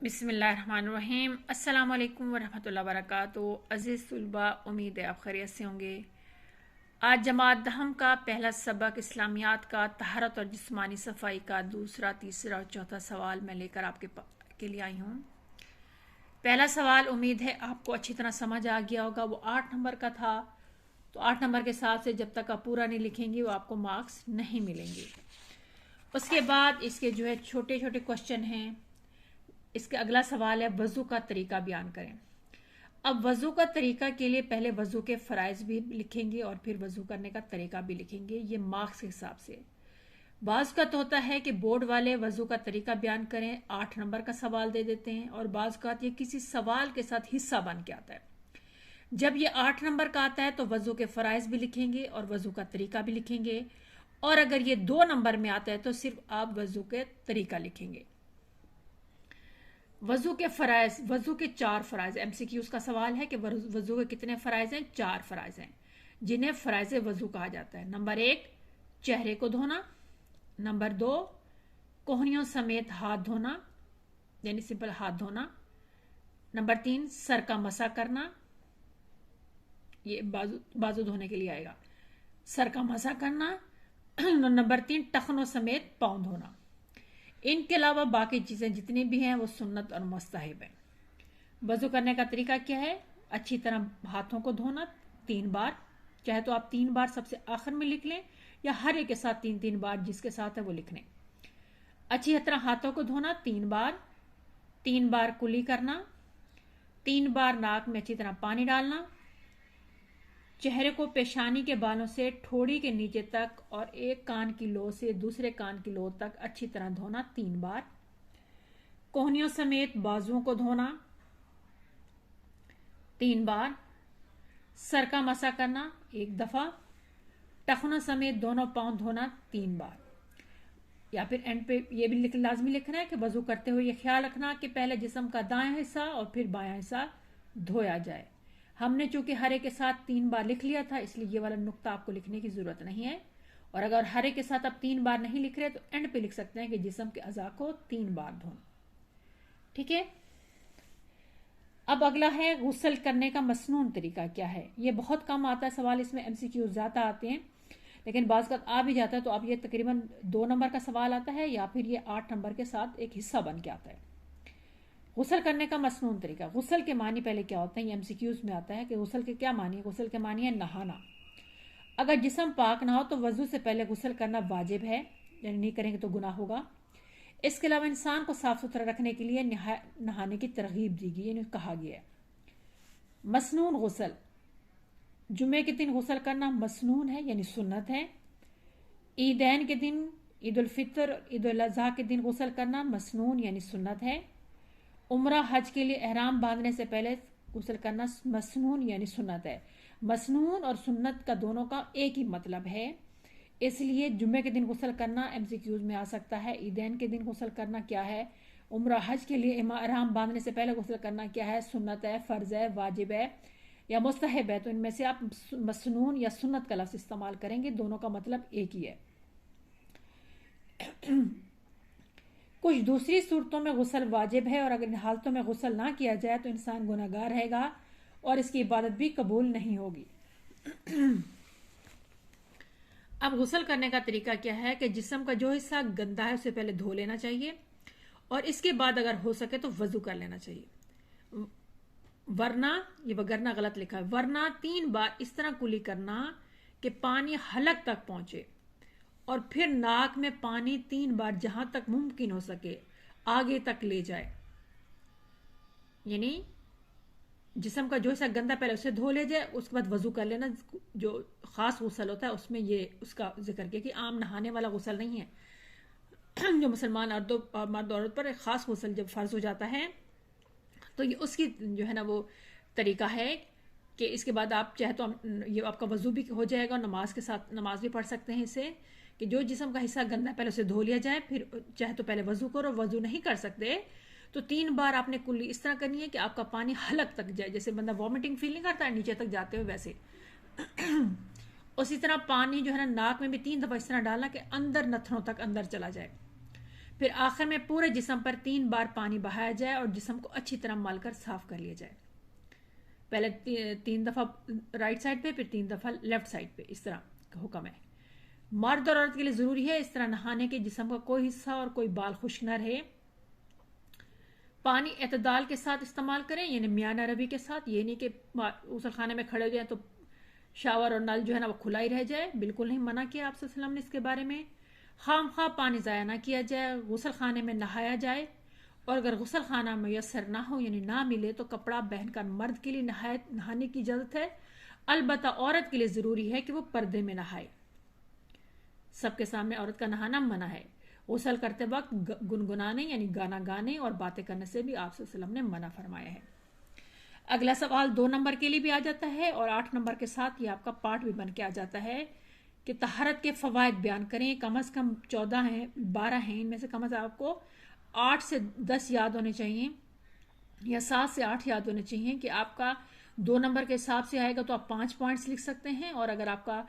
बिस्मिल्लाहिर्रहमानिर्रहीम। अस्सलाम वालेकुम वरहमतुल्लाहि वबरकातुहू। अज़ीज़ तुलबा, उम्मीद है आप खैरियत से होंगे। आज जमात दहम का पहला सबक इस्लामियात का तहरत और जिस्मानी सफाई का दूसरा, तीसरा और चौथा सवाल मैं लेकर के लिए आई हूँ। पहला सवाल उम्मीद है आपको अच्छी तरह समझ आ गया होगा। वो 8 नंबर का था, तो 8 नंबर के हिसाब से जब तक आप पूरा नहीं लिखेंगे वो आपको मार्क्स नहीं मिलेंगे। उसके बाद इसके जो है छोटे छोटे क्वेश्चन हैं। इसके अगला सवाल है वज़ू का तरीका बयान करें। अब वज़ू का तरीका के लिए पहले वज़ू के फ़राइज़ भी लिखेंगे और फिर वज़ू करने का तरीका भी लिखेंगे, ये मार्क्स के हिसाब से। बाज़ का तो होता है कि बोर्ड वाले वज़ू का तरीका बयान करें, 8 नंबर का सवाल दे देते हैं, और बाज़ का ये किसी सवाल के साथ हिस्सा बन के आता है। जब ये 8 नंबर का आता है तो वज़ू के फ़राइज़ भी लिखेंगे और वज़ू का तरीका भी लिखेंगे, और अगर ये 2 नंबर में आता है तो सिर्फ आप वज़ू के तरीका लिखेंगे। वज़ू के फ़राइज़, वज़ू के 4 फ़राइज़। एमसीक्यूज़ का सवाल है कि वज़ू के कितने फ़राइज़ हैं? 4 फ़राइज़ हैं, जिन्हें फ़राइज़ वज़ू कहा जाता है। नंबर 1, चेहरे को धोना। नंबर 2, कोहनियों समेत हाथ धोना, यानी सिंपल हाथ धोना। नंबर 3, सर का मसा करना, ये बाजू धोने के लिए आएगा, सर का मसा करना। नंबर 3, टखनों समेत पाँव धोना। इनके अलावा बाकी चीज़ें जितनी भी हैं वो सुन्नत और मुस्तहब हैं। वज़ू करने का तरीका क्या है? अच्छी तरह हाथों को धोना 3 बार, चाहे तो आप 3 बार सबसे आखिर में लिख लें या हर एक के साथ 3-3 बार जिसके साथ है वो लिख लें। अच्छी तरह हाथों को धोना 3 बार, 3 बार कुली करना, 3 बार नाक में अच्छी तरह पानी डालना, चेहरे को पेशानी के बालों से ठोड़ी के नीचे तक और एक कान की लो से दूसरे कान की लो तक अच्छी तरह धोना 3 बार, कोहनियों समेत बाजुओं को धोना 3 बार, सर का मसा करना 1 दफा, टखनों समेत दोनों पांव धोना 3 बार। या फिर एंड पे ये भी लाजमी लिखना है कि वजू करते हुए ये ख्याल रखना कि पहले जिस्म का दायां हिस्सा और फिर बायां हिस्सा धोया जाए। हमने चूंकि हर एक के साथ 3 बार लिख लिया था, इसलिए ये वाला नुक्ता आपको लिखने की जरूरत नहीं है। और अगर हर एक के साथ आप 3 बार नहीं लिख रहे तो एंड पे लिख सकते हैं कि जिस्म के अज़ा को 3 बार धोना। ठीक है। अब अगला है गुस्ल करने का मसनून तरीका क्या है। ये बहुत कम आता है सवाल, इसमें एमसीक्यू ज्यादा आते हैं, लेकिन बाज़ का आ भी जाता है तो अब ये तकरीबन 2 नंबर का सवाल आता है या फिर ये 8 नंबर के साथ एक हिस्सा बन के आता है। गुस्ल करने का मसनून तरीका। गुस्ल के मानी पहले क्या होते हैं, ये एमसीक्यूज में आता है कि गुस्ल के क्या मानी है। गुस्ल के मानी है नहाना। अगर जिस्म पाक ना हो तो वजू से पहले गुस्ल करना वाजिब है, यानी नहीं करेंगे तो गुनाह होगा। इसके अलावा इंसान को साफ सुथरा रखने के लिए नहाने की तरगीब दी गई, यानी कहा गया है। मसनून गुस्ल, जुमे के दिन गुस्ल करना मसनून है, यानी सुन्नत है। ईदैन के दिन, ईद उल फितर, ईद उल अज़हा के दिन गुस्ल करना मसनून यानी सुन्नत है। उम्रा हज के लिए एहराम बांधने से पहले गुस्ल करना मसनून यानी सुन्नत है। मसनून और सुन्नत का दोनों का एक ही मतलब है, इसलिए जुम्मे के दिन गुस्ल करना एमसीक्यूज में आ सकता है। ईदैन के दिन गुस्ल करना क्या है, उम्रा हज के लिए एहराम बांधने से पहले गुस्ल करना क्या है, सुन्नत है, फ़र्ज है, वाजिब है या मुस्तहब है। तो इनमें से आप मसनून या सुन्नत का लफ्ज़ इस्तेमाल करेंगे, दोनों का मतलब एक ही है। कुछ दूसरी सूरतों में गुस्ल वाजिब है और अगर इन हालतों में गुस्ल ना किया जाए तो इंसान गुनाहगार रहेगा और इसकी इबादत भी कबूल नहीं होगी। अब गुस्ल करने का तरीका क्या है कि जिस्म का जो हिस्सा गंदा है उसे पहले धो लेना चाहिए और इसके बाद अगर हो सके तो वजू कर लेना चाहिए। वरना, ये वगरना गलत लिखा है, वरना 3 बार इस तरह कुली करना कि पानी हलक तक पहुंचे और फिर नाक में पानी 3 बार जहां तक मुमकिन हो सके आगे तक ले जाए। यानी जिस्म का जो हिस्सा गंदा पहले उसे धो ले जाए, उसके बाद वजू कर लेना। जो खास गुस्ल होता है उसमें ये उसका जिक्र किया कि आम नहाने वाला गुस्ल नहीं है। जो मुसलमान मर्द औरत पर एक खास गुस्ल जब फर्ज हो जाता है तो ये उसकी जो है ना वो तरीका है कि इसके बाद आप चाहे तो ये आपका वजू भी हो जाएगा और नमाज के साथ नमाज भी पढ़ सकते हैं इससे, कि जो जिस्म का हिस्सा गंदा पहले उसे धो लिया जाए, फिर चाहे तो पहले वजू करो। वजू नहीं कर सकते तो 3 बार आपने कुल्ली इस तरह करनी है कि आपका पानी हलक तक जाए, जैसे बंदा वॉमिटिंग फील नहीं करता है नीचे तक जाते हुए वैसे। उसी तरह पानी जो है ना नाक में भी 3 दफा इस तरह डालना कि अंदर नथनों तक अंदर चला जाए। फिर आखिर में पूरे जिस्म पर 3 बार पानी बहाया जाए और जिस्म को अच्छी तरह मलकर साफ कर लिया जाए। पहले 3 दफ़ा राइट साइड पे, फिर 3 दफ़ा लेफ्ट साइड पे, इस तरह का हुक्म है। मर्द और औरत के लिए ज़रूरी है इस तरह नहाने के जिस्म का कोई हिस्सा और कोई बाल खुश्क न रहे। पानी एतदाल के साथ इस्तेमाल करें, यानी मियाना रवि के साथ। ये नहीं कि गुसल खाने में खड़े हो जाए तो शावर और नल जो है ना वो खुला ही रह जाए, बिल्कुल नहीं मना किया आप सल्लल्लाहु अलैहि वसल्लम ने इसके बारे में। खामखा पानी ज़ाया ना किया जाए, गुसल खाने में नहाया जाए। और अगर गुसल खाना मैसर ना हो यानी ना मिले तो कपड़ा पहनकर मर्द के लिए नहाने की इजाज़त है। अलबत्ता औरत के लिए ज़रूरी है कि वो पर्दे में नहाए। सबके सामने औरत का नहाना मना है। गुसल करते वक्त गुनगुनाने यानी गाना गाने और बातें करने से भी आप सल्लल्लाहु अलैहि वसल्लम ने मना फरमाया है। अगला सवाल 2 नंबर के लिए भी आ जाता है और 8 नंबर के साथ ये आपका पार्ट भी बन के आ जाता है कि तहारत के फवायद बयान करें। कम से कम 14 हैं, 12 हैं, इनमें से कम से कम आपको 8 से 10 याद होने चाहिए या 7 से 8 याद होने चाहिए। कि आपका 2 नंबर के हिसाब से आएगा तो आप 5 पॉइंट्स लिख सकते हैं, और अगर आपका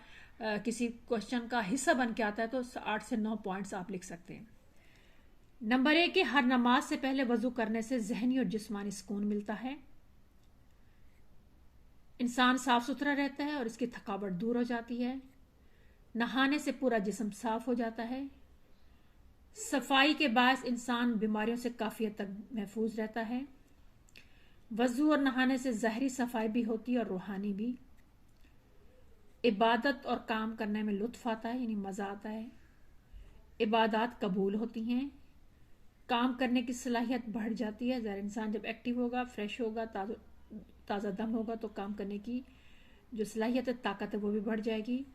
किसी क्वेश्चन का हिस्सा बन के आता है तो 8 से 9 पॉइंट्स आप लिख सकते हैं। नंबर 1 कि हर नमाज से पहले वजू करने से जहनी और जिस्मानी सुकून मिलता है। इंसान साफ सुथरा रहता है और इसकी थकावट दूर हो जाती है। नहाने से पूरा जिस्म साफ हो जाता है। सफाई के बायस इंसान बीमारियों से काफ़ी हद तक महफूज रहता है। वजू और नहाने से ज़ाहरी सफाई भी होती है और रूहानी भी। इबादत और काम करने में लुत्फ आता है, यानी मज़ा आता है। इबादत कबूल होती हैं। काम करने की सलाहियत बढ़ जाती है। ज़रा इंसान जब एक्टिव होगा, फ्रेश होगा, ताज़ा दम होगा तो काम करने की जो सलाहियत है, ताकत है, वो भी बढ़ जाएगी।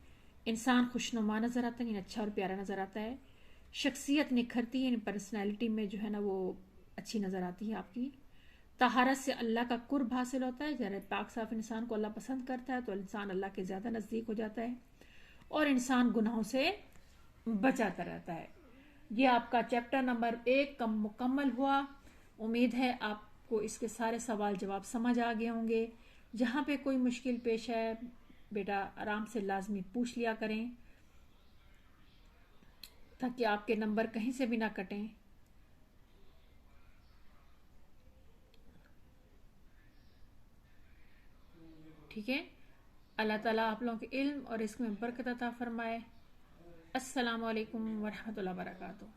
इंसान खुशनुमा नज़र आता है, यानी अच्छा और प्यारा नज़र आता है। शख्सियत निखरती है, यानी पर्सनैलिटी में जो है ना वो अच्छी नज़र आती है आपकी। तहारत से अल्लाह का कुर्ब हासिल होता है। जरा पाक साफ इंसान को अल्लाह पसंद करता है तो इंसान अल्लाह के ज़्यादा नज़दीक हो जाता है और इंसान गुनाहों से बचाता रहता है। ये आपका चैप्टर नंबर 1 कम मुकम्मल हुआ। उम्मीद है आपको इसके सारे सवाल जवाब समझ आ गए होंगे। जहाँ पे कोई मुश्किल पेश है बेटा आराम से लाजमी पूछ लिया करें ताकि आपके नंबर कहीं से भी ना कटें। ठीक है। अल्लाह ताला आप लोगों के इल्म और इसमें बरकत अता फरमाए। अस्सलामु अलैकुम वरहमतुल्लाहि वबरकातुहू।